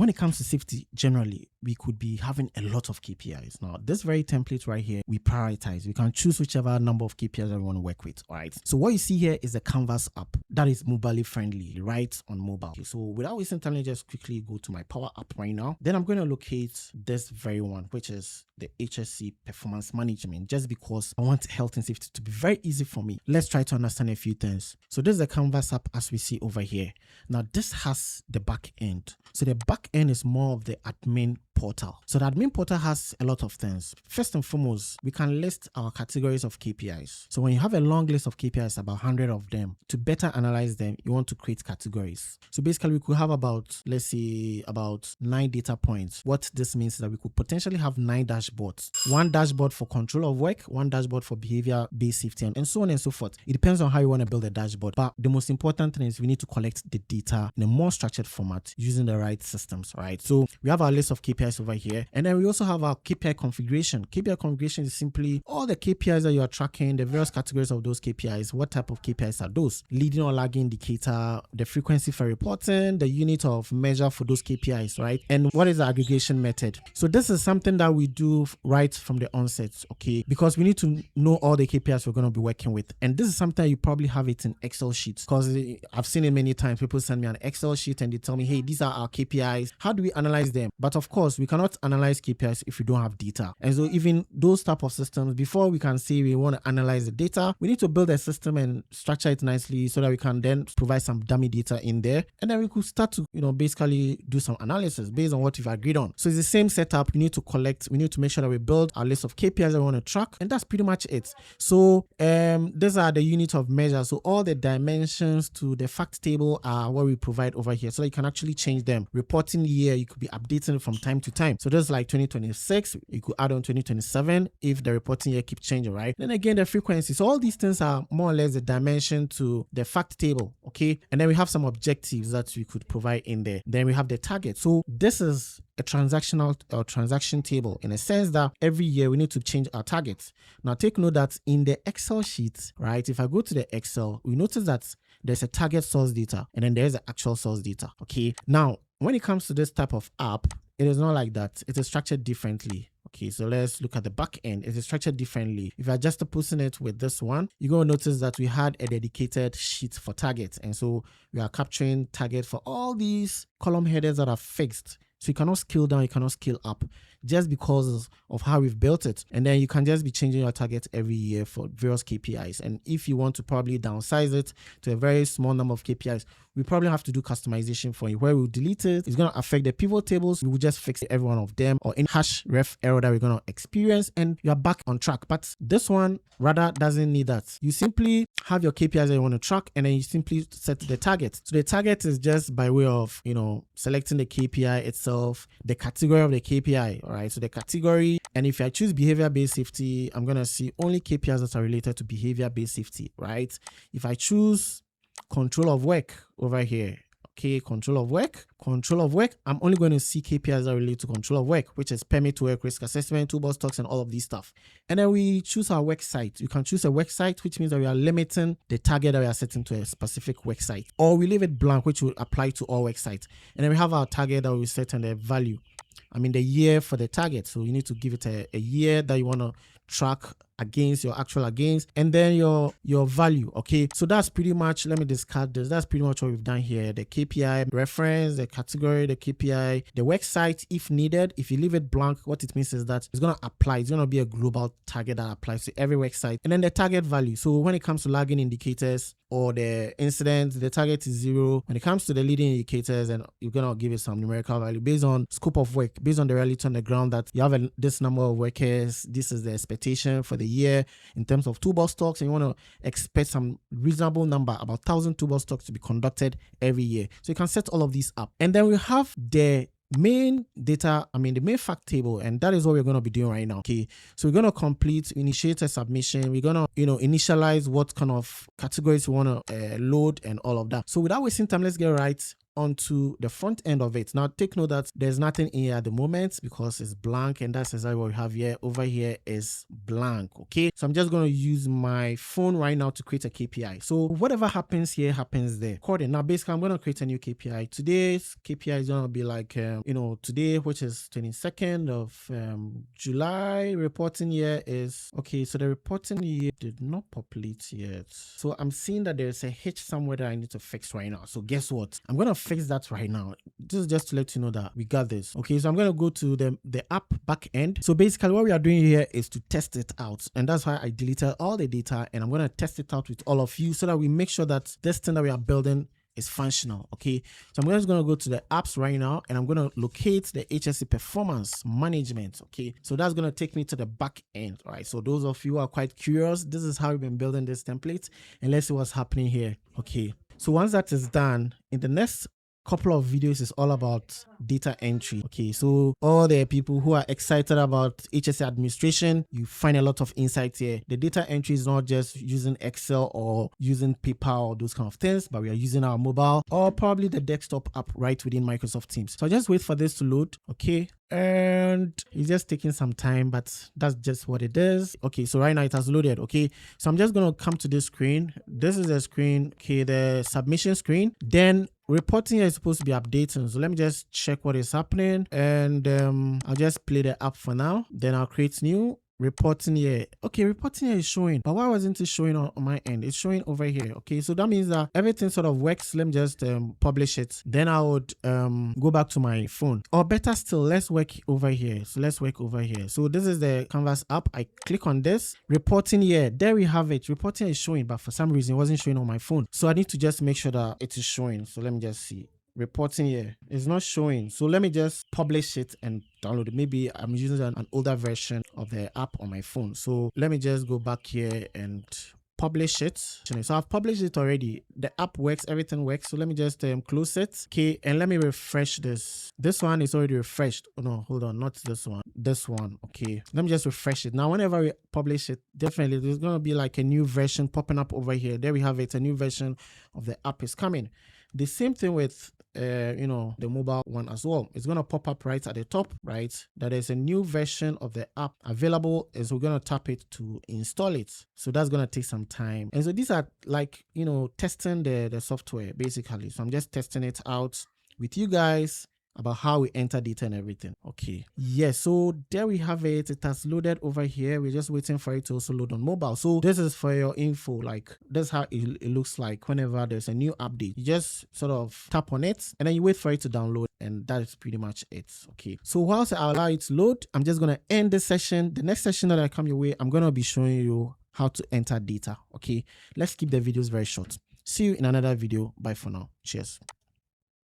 when it comes to safety, generally, we could be having a lot of KPIs. Now, this very template right here, we prioritize. We can choose whichever number of KPIs that we want to work with. All right. So what you see here is the Canvas app that is mobile friendly, right on mobile. Okay, so without wasting time, let's just quickly go to my Power App right now. Then I'm going to locate this very one, which is the HSE performance management, just because I want health and safety to be very easy for me. Let's try to understand a few things. So this is the Canvas app as we see over here. Now this has the back end. So the back end is more of the admin portal. So the admin portal has a lot of things. First and foremost, we can list our categories of KPIs. So when you have a long list of KPIs, about 100 of them, to better analyze them, you want to create categories. So basically we could have about, let's say, about 9 data points. What this means is that we could potentially have 9 dashboards. One dashboard for control of work, one dashboard for behavior-based safety, and so on and so forth. It depends on how you want to build a dashboard. But the most important thing is we need to collect the data in a more structured format using the right systems, right? So we have our list of KPIs over here, and then we also have our KPI configuration. KPI configuration is simply all the KPIs that you are tracking, the various categories of those KPIs. What type of KPIs are those? Leading or lagging indicator, the frequency for reporting, the unit of measure for those KPIs, right? And what is the aggregation method? So this is something that we do right from the onset, okay? Because we need to know all the KPIs we're going to be working with. And this is something you probably have it in Excel sheets, because I've seen it many times. People send me an Excel sheet and they tell me, hey, these are our KPIs. How do we analyze them? But of course, we cannot analyze KPIs if we don't have data. And so even those type of systems, before we can say we want to analyze the data, we need to build a system and structure it nicely so that we can then provide some dummy data in there. And then we could start to, basically do some analysis based on what we've agreed on. So it's the same setup. We need to make sure that we build our list of KPIs that we want to track. And that's pretty much it. So these are the units of measure. So all the dimensions to the fact table are what we provide over here. So that you can actually change them. Reporting year, you could be updating it from time to time. So this is like 2026. You could add on 2027 if the reporting year keeps changing, right? Then again, the frequency. So all these things are more or less the dimension to the fact table, okay? And then we have some objectives that we could provide in there. Then we have the target. So this is a transaction table in a sense that every year we need to change our targets. Now take note that in the Excel sheet, right? If I go to the Excel, we notice that there's a target source data and then there's the actual source data, okay? Now, when it comes to this type of app, it is not like that. It is structured differently. Okay, so let's look at the back end. It is structured differently. If I just opposing it with this one, you're going to notice that we had a dedicated sheet for targets. And so we are capturing target for all these column headers that are fixed. So you cannot scale down, you cannot scale up just because of how we've built it. And then you can just be changing your target every year for various KPIs. And if you want to probably downsize it to a very small number of KPIs, we probably have to do customization for you where we'll delete it. It's going to affect the pivot tables. We will just fix every one of them or in hash ref error that we're going to experience and you're back on track. But this one rather doesn't need that. You simply have your KPIs that you want to track and then you simply set the target. So the target is just by way of, selecting the KPI itself, the category of the KPI, all right? So the category, and if I choose behavior-based safety, I'm going to see only KPIs that are related to behavior-based safety, right? If I choose control of work over here, okay, control of work, I'm only going to see KPIs that relate to control of work, which is permit to work, risk assessment, toolbox stocks, and all of these stuff. And then we choose our work site. You can choose a work site, which means that we are limiting the target that we are setting to a specific work site, or we leave it blank, which will apply to all work sites. And then we have our target that we set on the value. The year for the target. So you need to give it a year that you want to track against your actual against, and then your value. Okay, so that's pretty much, let me discard this. That's pretty much what we've done here. The KPI reference, the category, the KPI, the website if needed. If you leave it blank, what it means is that it's going to apply. It's going to be a global target that applies to every website. And then the target value. So when it comes to lagging indicators or the incidents, the target is 0. When it comes to the leading indicators, and you're going to give it some numerical value based on scope of work, based on the reality on the ground that you have this number of workers. This is the expectation for the year in terms of toolbox stocks, and you want to expect some reasonable number, about 1,000 toolbox stocks to be conducted every year. So you can set all of these up. And then we have the main data, the main fact table, and that is what we're going to be doing right now. Okay, so we're going to initiate a submission. We're going to initialize what kind of categories we want to load and all of that. So without wasting time, let's get right onto the front end of it. Now take note that there's nothing in here at the moment because it's blank, and that's exactly what we have here. Over here is blank. Okay, so I'm just going to use my phone right now to create a KPI. So whatever happens here happens there. According now, basically I'm going to create a new KPI. Today's KPI is going to be like today, which is 22nd of July. Reporting year is okay. So the reporting year did not populate yet, so I'm seeing that there's a hitch somewhere that I need to fix right now. So guess what, I'm gonna fix that right now. This is just to let you know that we got this. Okay, so I'm gonna go to the app back end. So basically what we are doing here is to test it out, and that's why I deleted all the data, and I'm gonna test it out with all of you so that we make sure that this thing that we are building is functional. Okay, so I'm just going to go to the apps right now, and I'm going to locate the HSE performance management. Okay, so that's going to take me to the back end. All right, so those of you who are quite curious, this is how we've been building this template, and let's see what's happening here. Okay, so once that is done, in the next couple of videos is all about data entry. Okay, so all the people who are excited about HSE administration, you find a lot of insights here. The data entry is not just using Excel or using paper or those kind of things, but we are using our mobile or probably the desktop app right within Microsoft Teams. So just wait for this to load. Okay, and it's just taking some time, but that's just what it is. Okay, so right now it has loaded. Okay, so I'm just going to come to this screen. This is the screen, okay, the submission screen. Then reporting is supposed to be updating, so let me just check what is happening, and I'll just play the app for now. Then I'll create new reporting here. Okay, reporting here is showing, but why wasn't it showing on my end? It's showing over here. Okay, so that means that everything sort of works. Let me just publish it. Then I would go back to my phone, or better still, let's work over here. So let's work over here. So this is the Canvas app. I click on this reporting here. There we have it. Reporting is showing, but for some reason it wasn't showing on my phone, so I need to just make sure that it is showing. So let me just see. Reporting here is not showing, so let me just publish it and download it. Maybe I'm using an older version of the app on my phone, so let me just go back here and publish it. So I've published it already. The app works, everything works. So let me just close it. Okay, and let me refresh this. This one is already refreshed. Oh no, hold on, not this one, this one. Okay, let me just refresh it. Now whenever we publish it, definitely there's gonna be like a new version popping up over here. There we have it. A new version of the app is coming. The same thing with the mobile one as well. It's going to pop up right at the top, right, that there's a new version of the app available, as we're going to tap it to install it. So that's going to take some time. And so these are like, testing the software basically. So I'm just testing it out with you guys about how we enter data and everything. Okay, yes, so there we have it. It has loaded over here. We're just waiting for it to also load on mobile. So this is for your info, like that's how it looks like whenever there's a new update. You just sort of tap on it and then you wait for it to download, and that is pretty much it. Okay, so whilst I allow it to load, I'm just going to end this session. The next session that I come your way, I'm going to be showing you how to enter data. Okay, let's keep the videos very short. See you in another video. Bye for now. Cheers.